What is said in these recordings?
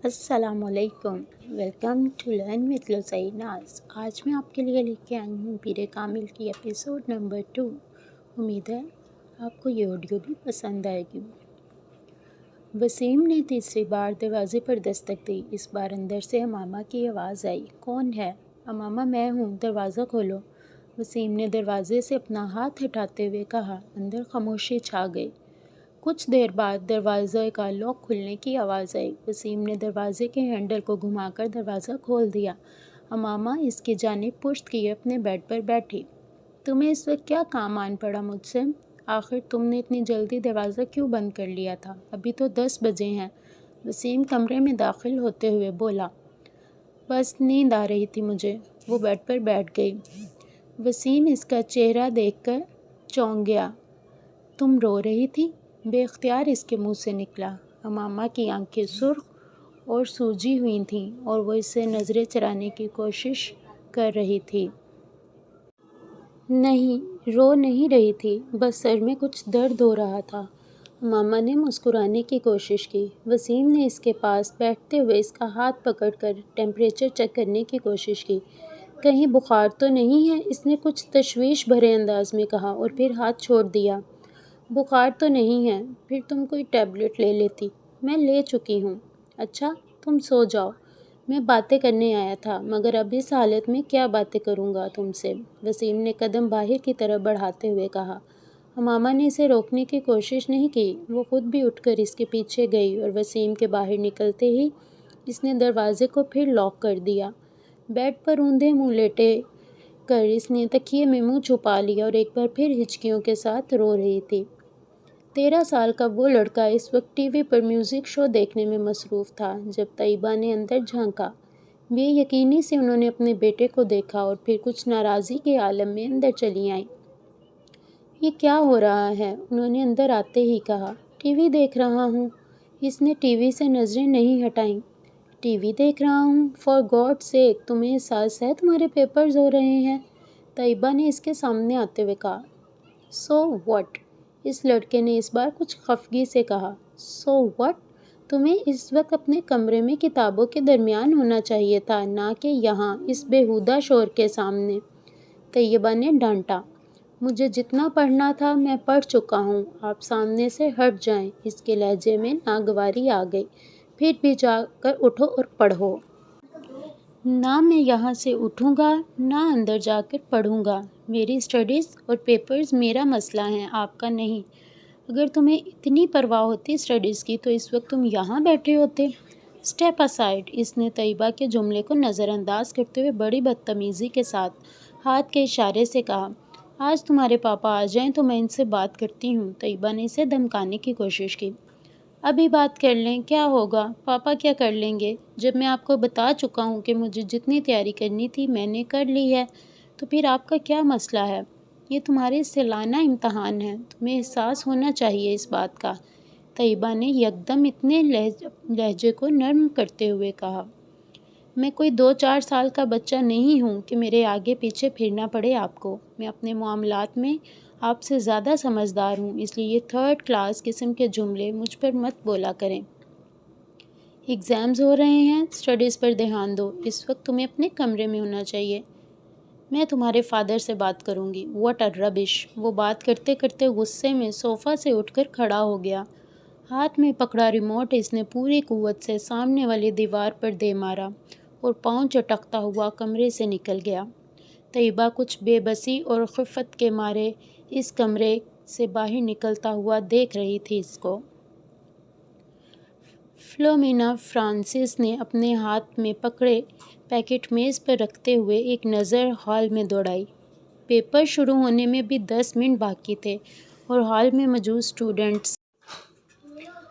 السلام علیکم، welcome to learn with لوسائی ناز۔ آج میں آپ کے لیے لے کے آئی ہوں پیر کامل کی ایپیسوڈ نمبر 2۔ امید ہے آپ کو یہ آڈیو بھی پسند آئے گی۔ وسیم نے تیسری بار دروازے پر دستک دی۔ اس بار اندر سے امامہ کی آواز آئی، کون ہے؟ امامہ میں ہوں، دروازہ کھولو۔ وسیم نے دروازے سے اپنا ہاتھ ہٹاتے ہوئے کہا۔ اندر خاموشی چھا گئی۔ کچھ دیر بعد دروازے کا لاک کھلنے کی آواز آئی۔ وسیم نے دروازے کے ہینڈل کو گھما کر دروازہ کھول دیا۔ امامہ اس کی جانب پشت کیے اپنے بیڈ پر بیٹھی۔ تمہیں اس وقت کیا کام آن پڑا مجھ سے؟ آخر تم نے اتنی جلدی دروازہ کیوں بند کر لیا تھا؟ ابھی تو 10 بجے ہیں۔ وسیم کمرے میں داخل ہوتے ہوئے بولا۔ بس نیند آ رہی تھی مجھے۔ وہ بیڈ پر بیٹھ گئی۔ وسیم اس کا چہرہ دیکھ کر چونک گیا۔ تم رو رہی تھی؟ بے اختیار اس کے منہ سے نکلا۔ امامہ کی آنکھیں سرخ اور سوجی ہوئی تھیں اور وہ اس سے نظریں چرانے کی کوشش کر رہی تھی۔ نہیں، رو نہیں رہی تھی، بس سر میں کچھ درد ہو رہا تھا۔ امامہ نے مسکرانے کی کوشش کی۔ وسیم نے اس کے پاس بیٹھتے ہوئے اس کا ہاتھ پکڑ کر ٹیمپریچر چیک کرنے کی کوشش کی۔ کہیں بخار تو نہیں ہے؟ اس نے کچھ تشویش بھرے انداز میں کہا اور پھر ہاتھ چھوڑ دیا۔ بخار تو نہیں ہے، پھر تم کوئی ٹیبلٹ لے لیتی۔ میں لے چکی ہوں۔ اچھا، تم سو جاؤ۔ میں باتیں کرنے آیا تھا، مگر اب اس حالت میں کیا باتیں کروں گا تم سے؟ وسیم نے قدم باہر کی طرف بڑھاتے ہوئے کہا۔ امامہ نے اسے روکنے کی کوشش نہیں کی۔ وہ خود بھی اٹھ کر اس کے پیچھے گئی اور وسیم کے باہر نکلتے ہی اس نے دروازے کو پھر لاک کر دیا۔ بیڈ پر اوندھے منہ لیٹے کر اس نے تکیے میں منہ چھپا لیا اور ایک بار پھر ہچکیوں کے ساتھ رو رہی تھی۔ 13 سال کا وہ لڑکا اس وقت ٹی وی پر میوزک شو دیکھنے میں مصروف تھا۔ جب طیبہ نے اندر جھانکا، بے یقینی سے انہوں نے اپنے بیٹے کو دیکھا اور پھر کچھ ناراضی کے عالم میں اندر چلی آئیں۔ یہ کیا ہو رہا ہے؟ انہوں نے اندر آتے ہی کہا۔ ٹی وی دیکھ رہا ہوں۔ اس نے ٹی وی سے نظریں نہیں ہٹائیں۔ ٹی وی دیکھ رہا ہوں؟ فار گاڈ سیک، تمہیں احساس ہے تمہارے پیپرز ہو رہے ہیں؟ طیبہ نے اس کے سامنے آتے ہوئے کہا۔ So what? اس لڑکے نے اس بار کچھ خفگی سے کہا۔ So what? تمہیں اس وقت اپنے کمرے میں کتابوں کے درمیان ہونا چاہیے تھا، نہ کہ یہاں اس بیہودہ شور کے سامنے، طیبہ نے ڈانٹا۔ مجھے جتنا پڑھنا تھا میں پڑھ چکا ہوں، آپ سامنے سے ہٹ جائیں۔ اس کے لہجے میں ناگواری آ گئی۔ پھر بھی جا کر اٹھو اور پڑھو۔ نہ میں یہاں سے اٹھوں گا، نہ اندر جا کر پڑھوں گا۔ میری اسٹڈیز اور پیپرز میرا مسئلہ ہیں، آپ کا نہیں۔ اگر تمہیں اتنی پرواہ ہوتی اسٹڈیز کی تو اس وقت تم یہاں بیٹھے ہوتے۔ اسٹیپ اسائڈ، اس نے طیبہ کے جملے کو نظر انداز کرتے ہوئے بڑی بدتمیزی کے ساتھ ہاتھ کے اشارے سے کہا۔ آج تمہارے پاپا آ جائیں تو میں ان سے بات کرتی ہوں۔ طیبہ نے اسے دھمکانے کی کوشش کی۔ ابھی بات کر لیں، کیا ہوگا؟ پاپا کیا کر لیں گے؟ جب میں آپ کو بتا چکا ہوں کہ مجھے جتنی تیاری کرنی تھی میں نے کر لی ہے، تو پھر آپ کا کیا مسئلہ ہے؟ یہ تمہارے سالانہ امتحان ہے، تمہیں احساس ہونا چاہیے اس بات کا۔ طیبہ نے یکدم اتنے لہجے کو نرم کرتے ہوئے کہا۔ میں کوئی 2-4 سال کا بچہ نہیں ہوں کہ میرے آگے پیچھے پھرنا پڑے آپ کو۔ میں اپنے معاملات میں آپ سے زیادہ سمجھدار ہوں، اس لیے یہ 3rd کلاس قسم کے جملے مجھ پر مت بولا کریں۔ ایگزامز ہو رہے ہیں، اسٹڈیز پر دھیان دو۔ اس وقت تمہیں اپنے کمرے میں ہونا چاہیے۔ میں تمہارے فادر سے بات کروں گی۔ واٹ اے ربش! وہ بات کرتے کرتے غصے میں صوفہ سے اٹھ کر کھڑا ہو گیا۔ ہاتھ میں پکڑا ریموٹ اس نے پوری قوت سے سامنے والی دیوار پر دے مارا اور پاؤں چٹکتا ہوا کمرے سے نکل گیا۔ طیبہ کچھ بے بسی اور خفت کے مارے اس کمرے سے باہر نکلتا ہوا دیکھ رہی تھی اس کو۔ فلومینا فرانسس نے اپنے ہاتھ میں پکڑے پیکٹ میز پر رکھتے ہوئے ایک نظر ہال میں دوڑائی۔ پیپر شروع ہونے میں بھی 10 منٹ باقی تھے اور ہال میں موجود اسٹوڈنٹس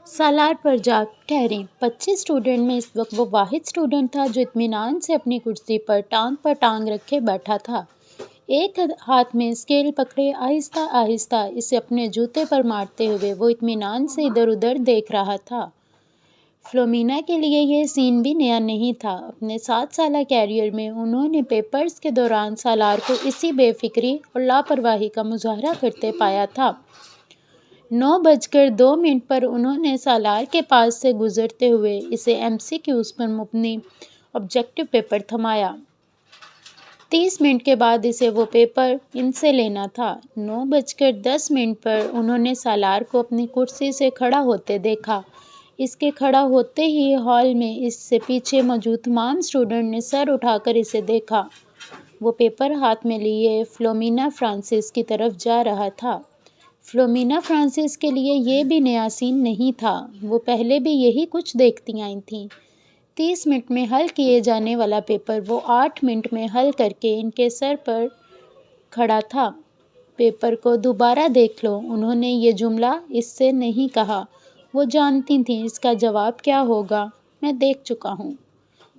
سالار پر جا ٹھہری۔ 25 اسٹوڈنٹ میں اس وقت وہ واحد اسٹوڈنٹ تھا جو اطمینان سے اپنی کرسی پر ٹانگ پر ٹانگ رکھے بیٹھا تھا۔ ایک ہاتھ میں اسکیل پکڑے آہستہ آہستہ اسے اپنے جوتے پر مارتے ہوئے وہ اطمینان سے ادھر ادھر دیکھ رہا تھا۔ فلومینا کے لیے یہ سین بھی نیا نہیں تھا۔ اپنے 7 سالہ کیریئر میں انہوں نے پیپرز کے دوران سالار کو اسی بے فکری اور لاپرواہی کا مظاہرہ کرتے پایا تھا۔ 9:02 پر انہوں نے سالار کے پاس سے گزرتے ہوئے اسے MCQs پر مبنی آبجیکٹو پیپر تھمایا۔ 30 منٹ کے بعد اسے وہ پیپر ان سے لینا تھا۔ 9:10 پر انہوں نے سالار کو اپنی کرسی سے کھڑا ہوتے دیکھا۔ اس کے کھڑا ہوتے ہی ہال میں اس سے پیچھے موجود تمام اسٹوڈنٹ نے سر اٹھا کر اسے دیکھا۔ وہ پیپر ہاتھ میں لیے فلومینا فرانسس کی طرف جا رہا تھا۔ فلومینا فرانسس کے لیے یہ بھی نیا سین نہیں تھا، وہ پہلے بھی یہی کچھ دیکھتی آئی تھیں۔ 30 منٹ میں حل کیے جانے والا پیپر وہ 8 منٹ میں حل کر کے ان کے سر پر کھڑا تھا۔ پیپر کو دوبارہ دیکھ لو، انہوں نے یہ جملہ اس سے نہیں کہا۔ وہ جانتی تھیں اس کا جواب کیا ہوگا، میں دیکھ چکا ہوں۔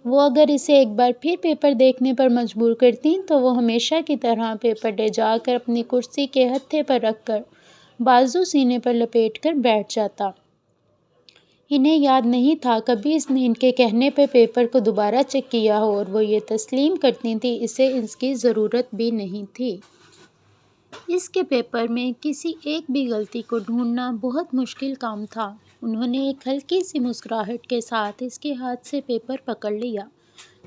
وہ اگر اسے ایک بار پھر پیپر دیکھنے پر مجبور کرتیں تو وہ ہمیشہ کی طرح پیپر لے جا کر اپنی کرسی کے ہتھے پر رکھ کر بازو سینے پر لپیٹ کر بیٹھ جاتا۔ انہیں یاد نہیں تھا کبھی اس نے ان کے کہنے پہ پیپر کو دوبارہ چیک کیا ہو، اور وہ یہ تسلیم کرتی تھیں اسے اس کی ضرورت بھی نہیں تھی۔ اس کے پیپر میں کسی ایک بھی غلطی کو ڈھونڈنا بہت مشکل کام تھا۔ انہوں نے ایک ہلکی سی مسکراہٹ کے ساتھ اس کے ہاتھ سے پیپر پکڑ لیا۔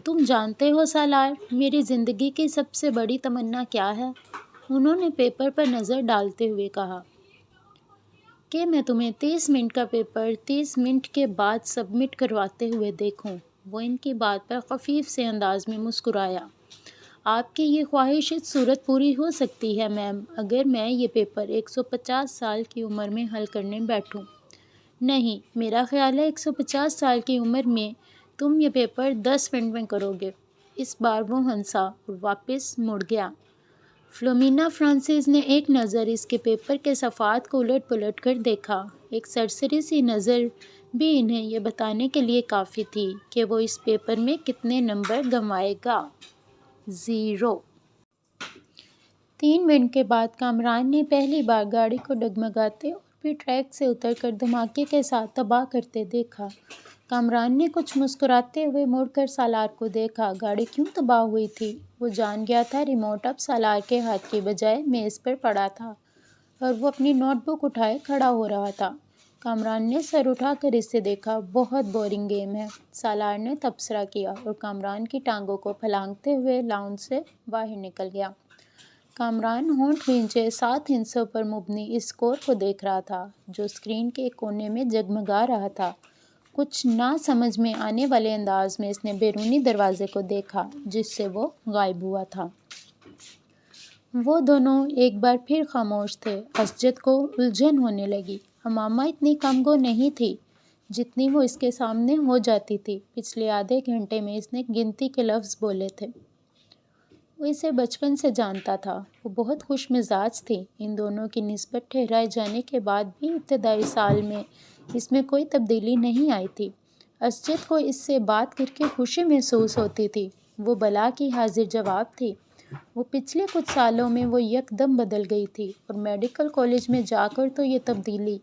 تم جانتے ہو سالار، میری زندگی کی سب سے بڑی تمنا کیا ہے؟ انہوں نے پیپر پر نظر ڈالتے ہوئے کہا کہ میں تمہیں 30 منٹ کا پیپر 30 منٹ کے بعد سبمٹ کرواتے ہوئے دیکھوں۔ وہ ان کی بات پر خفیف سے انداز میں مسکرایا۔ آپ کی یہ خواہش اس صورت پوری ہو سکتی ہے میم، اگر میں یہ پیپر 150 سال کی عمر میں حل کرنے بیٹھوں۔ نہیں، میرا خیال ہے 150 سال کی عمر میں تم یہ پیپر 10 منٹ میں کرو گے۔ اس بار وہ ہنسا اور واپس مڑ گیا۔ فلومینا فرانسس نے ایک نظر اس کے پیپر کے صفحات کو الٹ پلٹ کر دیکھا۔ ایک سرسری سی نظر بھی انہیں یہ بتانے کے لیے کافی تھی کہ وہ اس پیپر میں کتنے نمبر گنوائے گا۔ 0۔ 3 منٹ کے بعد کامران نے پہلی بار گاڑی کو ڈگمگاتے اور پھر ٹریک سے اتر کر دھماکے کے ساتھ تباہ کرتے دیکھا۔ کامران نے کچھ مسکراتے ہوئے مڑ کر سالار کو دیکھا۔ گاڑی کیوں تباہ ہوئی تھی؟ وہ جان گیا تھا ریموٹ اب سالار کے ہاتھ کی بجائے میز پر پڑا تھا اور وہ اپنی نوٹ بک اٹھائے کھڑا ہو رہا تھا۔ کامران نے سر اٹھا کر اسے دیکھا۔ بہت بورنگ گیم ہے، سالار نے تبصرہ کیا اور کامران کی ٹانگوں کو پھلانگتے ہوئے لاؤنج سے باہر نکل گیا۔ کامران ہونٹ بھینچے 7 ہندسوں پر مبنی اس اسکور کو دیکھ رہا تھا جو اسکرین کے ایک کونے میں جگمگا رہا تھا۔ کچھ نہ سمجھ میں آنے والے انداز میں اس نے بیرونی دروازے کو دیکھا جس سے وہ غائب ہوا تھا۔ وہ دونوں ایک بار پھر خاموش تھے۔ اسجد کو الجھن ہونے لگی۔ امامہ اتنی کم گو نہیں تھی جتنی وہ اس کے سامنے ہو جاتی تھی۔ پچھلے آدھے گھنٹے میں اس نے گنتی کے لفظ بولے تھے۔ وہ اسے بچپن سے جانتا تھا۔ وہ بہت خوش مزاج تھی۔ ان دونوں کی نسبت ٹھہرائے جانے کے بعد بھی ابتدائی سال میں اس میں کوئی تبدیلی نہیں آئی تھی۔ اسجد کو اس سے بات کر کے خوشی محسوس ہوتی تھی۔ وہ بلا کی حاضر جواب تھی۔ وہ پچھلے کچھ سالوں میں وہ یکدم بدل گئی تھی اور میڈیکل کالج میں جا کر تو یہ تبدیلی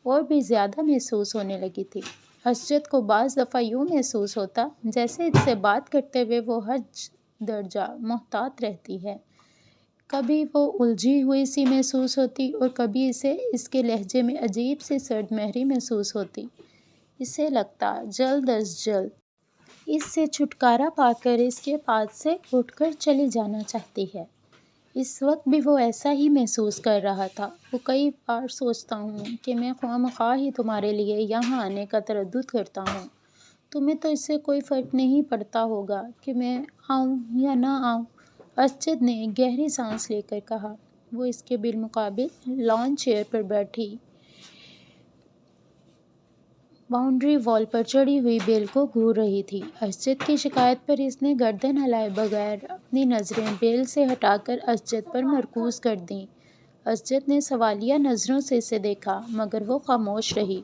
اور بھی زیادہ محسوس ہونے لگی تھی۔ اسجد کو بعض دفعہ یوں محسوس ہوتا جیسے اس سے بات کرتے ہوئے وہ حج درجہ محتاط رہتی ہے۔ کبھی وہ الجھی ہوئی سی محسوس ہوتی اور کبھی اسے اس کے لہجے میں عجیب سی سرد مہری محسوس ہوتی۔ اسے لگتا جلد از جلد اس سے چھٹکارا پا کر اس کے پاس سے اٹھ کر چلی جانا چاہتی ہے۔ اس وقت بھی وہ ایسا ہی محسوس کر رہا تھا۔ وہ کئی بار سوچتا ہوں کہ میں خواہ مخواہ ہی تمہارے لیے یہاں آنے کا تردد کرتا ہوں۔ تمہیں تو اس سے کوئی فرق نہیں پڑتا ہوگا کہ میں آؤں یا نہ آؤں۔ اسجد نے ایک گہری سانس لے کر کہا۔ وہ اس کے بالمقابل لان چیئر پر بیٹھی باؤنڈری وال پر چڑھی ہوئی بیل کو گھور رہی تھی۔ اسجد کی شکایت پر اس نے گردن ہلائے بغیر اپنی نظریں بیل سے ہٹا کر اسجد پر مرکوز کر دیں۔ اسجد نے سوالیہ نظروں سے اسے دیکھا مگر وہ خاموش رہی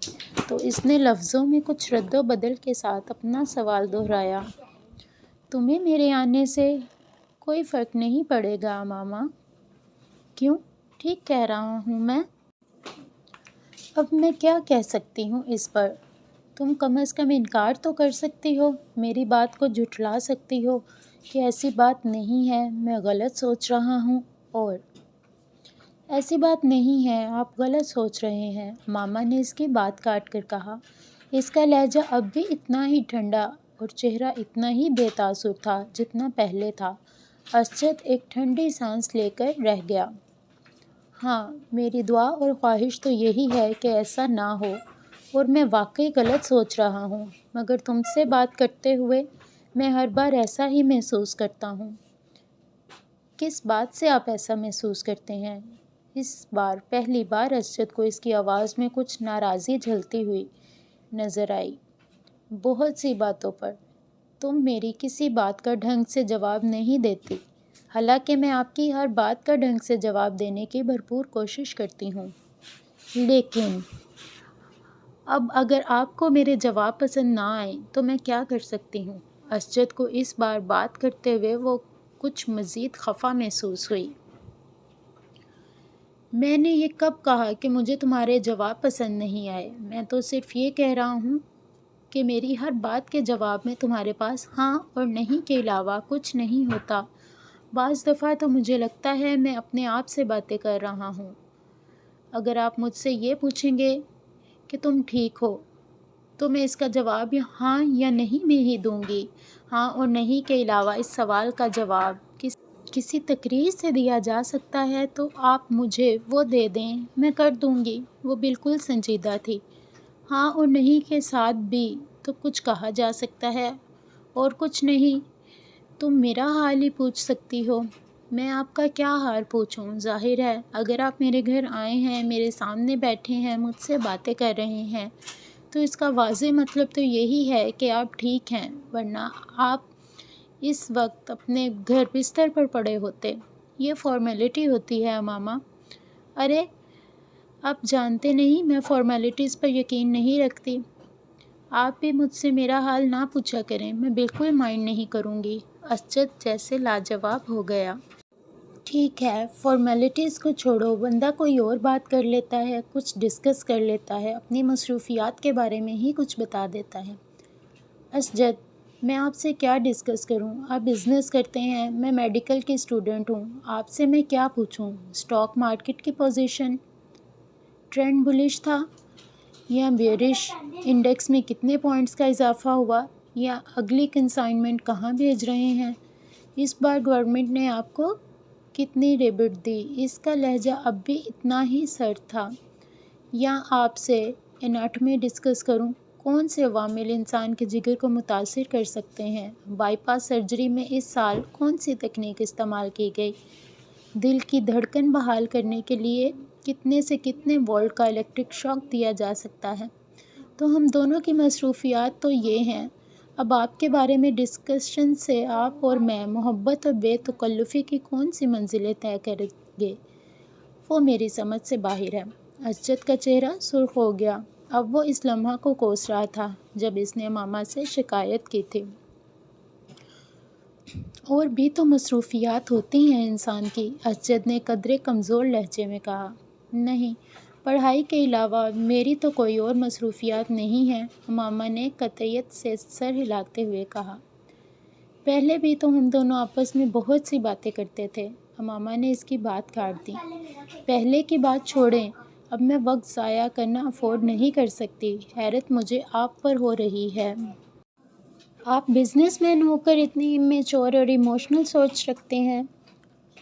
تو اس نے لفظوں میں کچھ رد و بدل کے ساتھ اپنا سوال دہرایا۔ تمہیں میرے آنے سے کوئی فرق نہیں پڑے گا امامہ؟ کیوں؟ ٹھیک کہہ رہا ہوں میں۔ اب میں کیا کہہ سکتی ہوں اس پر؟ تم کم از کم انکار تو کر سکتی ہو، میری بات کو جھٹلا سکتی ہو کہ ایسی بات نہیں ہے، میں غلط سوچ رہا ہوں اور ایسی بات نہیں ہے، آپ غلط سوچ رہے ہیں، ماما نے اس کی بات کاٹ کر کہا۔ اس کا لہجہ اب بھی اتنا ہی ٹھنڈا اور چہرہ اتنا ہی بے تاثر تھا جتنا پہلے تھا۔ اسجد ایک ٹھنڈی سانس لے کر رہ گیا۔ ہاں، میری دعا اور خواہش تو یہی ہے کہ ایسا نہ ہو، اور میں واقعی غلط سوچ رہا ہوں، مگر تم سے بات کرتے ہوئے میں ہر بار ایسا ہی محسوس کرتا ہوں۔ کس بات سے آپ ایسا محسوس کرتے ہیں؟ اس بار پہلی بار اسجد کو اس کی آواز میں کچھ ناراضی جھلتی ہوئی نظر آئی۔ بہت سی باتوں پر۔ تم میری کسی بات کا ڈھنگ سے جواب نہیں دیتی، حالانکہ میں آپ کی ہر بات کا ڈھنگ سے جواب دینے کی بھرپور کوشش کرتی ہوں۔ لیکن اب اگر آپ کو میرے جواب پسند نہ آئیں تو میں کیا کر سکتی ہوں؟ اسجد کو اس بار بات کرتے ہوئے وہ کچھ مزید خفا محسوس ہوئی۔ میں نے یہ کب کہا کہ مجھے تمہارے جواب پسند نہیں آئے؟ میں تو صرف یہ کہہ رہا ہوں کہ میری ہر بات کے جواب میں تمہارے پاس ہاں اور نہیں کے علاوہ کچھ نہیں ہوتا۔ بعض دفعہ تو مجھے لگتا ہے میں اپنے آپ سے باتیں کر رہا ہوں۔ اگر آپ مجھ سے یہ پوچھیں گے کہ تم ٹھیک ہو، تو میں اس کا جواب ہاں یا نہیں میں ہی دوں گی۔ ہاں اور نہیں کے علاوہ اس سوال کا جواب کسی تقریر سے دیا جا سکتا ہے تو آپ مجھے وہ دے دیں، میں کر دوں گی۔ وہ بالکل سنجیدہ تھی۔ ہاں اور نہیں کے ساتھ بھی تو کچھ کہا جا سکتا ہے، اور کچھ نہیں۔ تم میرا حال ہی پوچھ سکتی ہو، میں آپ کا کیا حال پوچھوں؟ ظاہر ہے اگر آپ میرے گھر آئے ہیں، میرے سامنے بیٹھے ہیں، مجھ سے باتیں کر رہے ہیں، تو اس کا واضح مطلب تو یہی ہے کہ آپ ٹھیک ہیں، ورنہ آپ اس وقت اپنے گھر بستر پر پڑے ہوتے۔ یہ فارمیلٹی ہوتی ہے ماما۔ ارے آپ جانتے نہیں میں فارمیلٹیز پر یقین نہیں رکھتی۔ آپ بھی مجھ سے میرا حال نہ پوچھا کریں، میں بالکل مائنڈ نہیں کروں گی۔ اسجد جیسے لاجواب ہو گیا۔ ٹھیک ہے، فارمیلٹیز کو چھوڑو، بندہ کوئی اور بات کر لیتا ہے، کچھ ڈسکس کر لیتا ہے، اپنی مصروفیات کے بارے میں ہی کچھ بتا دیتا ہے۔ اسجد، میں آپ سے کیا ڈسکس کروں؟ آپ بزنس کرتے ہیں، میں میڈیکل کی اسٹوڈنٹ ہوں، آپ سے میں کیا پوچھوں؟ اسٹاک مارکیٹ کی پوزیشن، ٹرینڈ بلش تھا یا بیئرش، انڈیکس میں کتنے پوائنٹس کا اضافہ ہوا، یا اگلی کنسائنمنٹ کہاں بھیج رہے ہیں، اس بار گورنمنٹ نے آپ کو کتنی ریبٹ دی؟ اس کا لہجہ اب بھی اتنا ہی سرد تھا۔ یا آپ سے اناٹمی ڈسکس کروں؟ کون سے عوامل انسان کے جگر کو متاثر کر سکتے ہیں؟ بائی پاس سرجری میں اس سال کون سی تکنیک استعمال کی گئی؟ دل کی دھڑکن بحال کرنے کے لیے کتنے سے کتنے وولٹ کا الیکٹرک شاک دیا جا سکتا ہے؟ تو ہم دونوں کی مصروفیات تو یہ ہیں۔ اب آپ کے بارے میں ڈسکشن سے آپ اور میں محبت اور بے تکلفی کی کون سی منزلیں طے کریں گے، وہ میری سمجھ سے باہر ہے۔ اسجد کا چہرہ سرخ ہو گیا۔ اب وہ اس لمحہ کو کوس رہا تھا جب اس نے ماما سے شکایت کی تھی۔ اور بھی تو مصروفیات ہوتی ہیں انسان کی، اسجد نے قدرے کمزور لہجے میں کہا۔ نہیں، پڑھائی کے علاوہ میری تو کوئی اور مصروفیات نہیں ہیں، ماما نے قطعیت سے سر ہلاتے ہوئے کہا۔ پہلے بھی تو ہم دونوں آپس میں بہت سی باتیں کرتے تھے۔ ماما نے اس کی بات کاٹ دی۔ پہلے کی بات چھوڑیں، اب میں وقت ضائع کرنا افورڈ نہیں کر سکتی۔ حیرت مجھے آپ پر ہو رہی ہے۔ آپ بزنس مین ہو کر اتنی امیچور اور ایموشنل سوچ رکھتے ہیں۔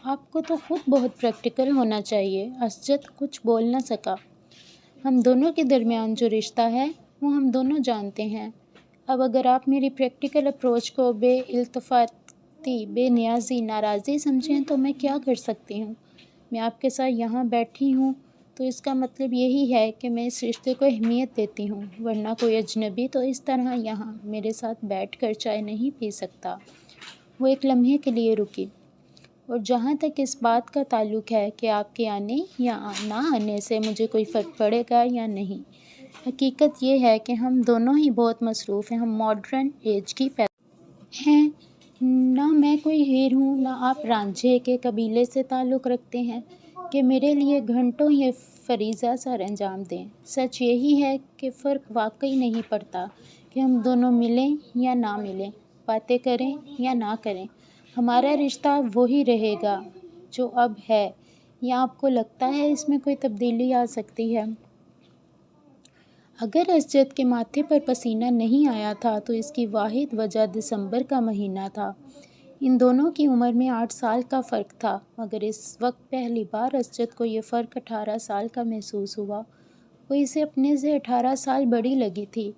آپ کو تو خود بہت پریکٹیکل ہونا چاہیے۔ اسجد کچھ بول نہ سکا۔ ہم دونوں کے درمیان جو رشتہ ہے وہ ہم دونوں جانتے ہیں۔ اب اگر آپ میری پریکٹیکل اپروچ کو بے التفاتی، بے نیازی، ناراضی سمجھیں تو میں کیا کر سکتی ہوں؟ میں آپ کے ساتھ یہاں بیٹھی ہوں تو اس کا مطلب یہی ہے کہ میں اس رشتے کو اہمیت دیتی ہوں، ورنہ کوئی اجنبی تو اس طرح یہاں میرے ساتھ بیٹھ کر چائے نہیں پی سکتا۔ وہ ایک لمحے کے لیے رکی۔ اور جہاں تک اس بات کا تعلق ہے کہ آپ کے آنے یا نہ آنے سے مجھے کوئی فرق پڑے گا یا نہیں، حقیقت یہ ہے کہ ہم دونوں ہی بہت مصروف ہیں۔ ہم ماڈرن ایج کی پیدا ہیں، نہ میں کوئی ہیر ہوں، نہ آپ رانجھے کے قبیلے سے تعلق رکھتے ہیں کہ میرے لیے گھنٹوں یہ فریضہ سر انجام دیں۔ سچ یہی ہے کہ فرق واقعی نہیں پڑتا کہ ہم دونوں ملیں یا نہ ملیں، باتیں کریں یا نہ کریں، ہمارا رشتہ وہی رہے گا جو اب ہے، یا آپ کو لگتا ہے اس میں کوئی تبدیلی آ سکتی ہے؟ اگر اسجد کے ماتھے پر پسینہ نہیں آیا تھا تو اس کی واحد وجہ دسمبر کا مہینہ تھا۔ ان دونوں کی عمر میں 8 سال کا فرق تھا، مگر اس وقت پہلی بار اسجد کو یہ فرق 18 سال کا محسوس ہوا۔ وہ اسے اپنے سے 18 سال بڑی لگی تھی۔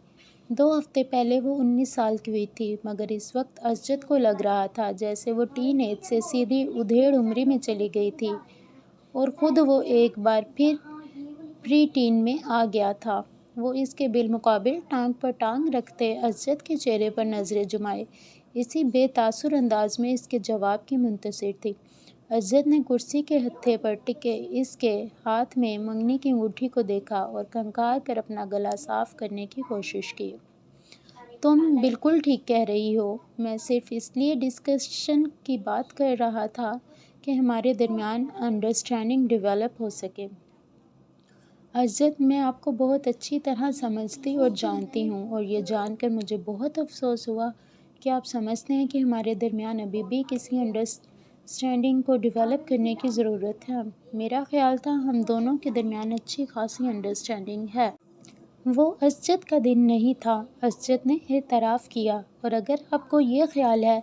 2 ہفتے پہلے وہ 19 سال کی ہوئی تھی، مگر اس وقت اسجد کو لگ رہا تھا جیسے وہ ٹین ایج سے سیدھی ادھیڑ عمری میں چلی گئی تھی، اور خود وہ ایک بار پھر پری ٹین میں آ گیا تھا۔ وہ اس کے بالمقابل ٹانگ پر ٹانگ رکھتے اسجد کے چہرے پر نظریں جمائے اسی بے تاثر انداز میں اس کے جواب کی منتظر تھی۔ اسجد نے کرسی کے ہتھے پر ٹکے اس کے ہاتھ میں منگنی کی انگوٹھی کو دیکھا اور کھنکھار کر اپنا گلا صاف کرنے کی کوشش کی۔ تم بالکل ٹھیک کہہ رہی ہو، میں صرف اس لیے ڈسکشن کی بات کر رہا تھا کہ ہمارے درمیان انڈرسٹینڈنگ ڈیولپ ہو سکے۔ اسجد، میں آپ کو بہت اچھی طرح سمجھتی اور جانتی ہوں، اور یہ جان کر مجھے بہت افسوس ہوا کہ آپ سمجھتے ہیں کہ ہمارے درمیان ابھی بھی کسی انڈرسٹینڈنگ کو ڈیولپ کرنے کی ضرورت ہے۔ میرا خیال تھا ہم دونوں کے درمیان اچھی خاصی انڈرسٹینڈنگ ہے۔ وہ اسجد کا دن نہیں تھا، اسجد نے اعتراف کیا، اور اگر آپ کو یہ خیال ہے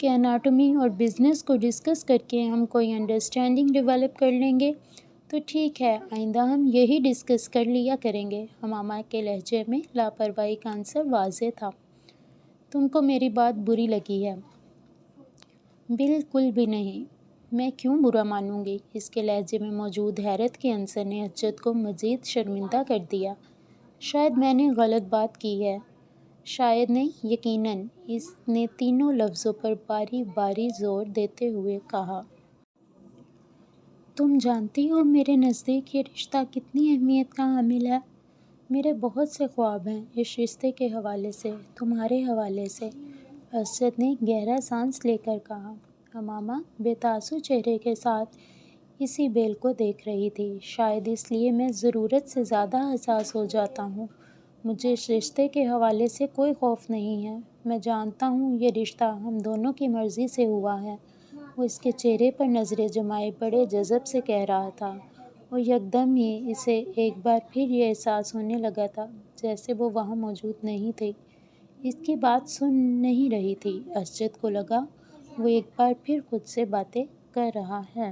کہ اناٹومی اور بزنس کو ڈسکس کر کے ہم کوئی انڈرسٹینڈنگ ڈیولپ کر لیں گے تو ٹھیک ہے، آئندہ ہم یہی ڈسکس کر لیا کریں گے۔ حمامہ کے لہجے میں لاپرواہی کا عنصر واضح تھا۔ تم کو میری بات بری لگی ہے؟ بالکل بھی نہیں، میں کیوں برا مانوں گی؟ اس کے لہجے میں موجود حیرت کے عنصر نے اسجد کو مزید شرمندہ کر دیا۔ شاید میں نے غلط بات کی ہے۔ شاید نہیں، یقیناً، اس نے تینوں لفظوں پر باری باری زور دیتے ہوئے کہا۔ تم جانتی ہو میرے نزدیک یہ رشتہ کتنی اہمیت کا حامل ہے؟ میرے بہت سے خواب ہیں اس رشتے کے حوالے سے، تمہارے حوالے سے۔ اسجد نے گہرا سانس لے کر کہا۔ حمامہ بے تاثر چہرے کے ساتھ اسی بیل کو دیکھ رہی تھی۔ شاید اس لیے میں ضرورت سے زیادہ حساس ہو جاتا ہوں۔ مجھے اس رشتے کے حوالے سے کوئی خوف نہیں ہے۔ میں جانتا ہوں یہ رشتہ ہم دونوں کی مرضی سے ہوا ہے۔ وہ اس کے چہرے پر نظریں جمائے بڑے جذب سے کہہ رہا تھا، اور یکدم ہی اسے ایک بار پھر یہ احساس ہونے لگا تھا جیسے وہ وہاں موجود نہیں تھی، اس کی بات سن نہیں رہی تھی۔ اسجد کو لگا وہ ایک بار پھر خود سے باتیں کر رہا ہے۔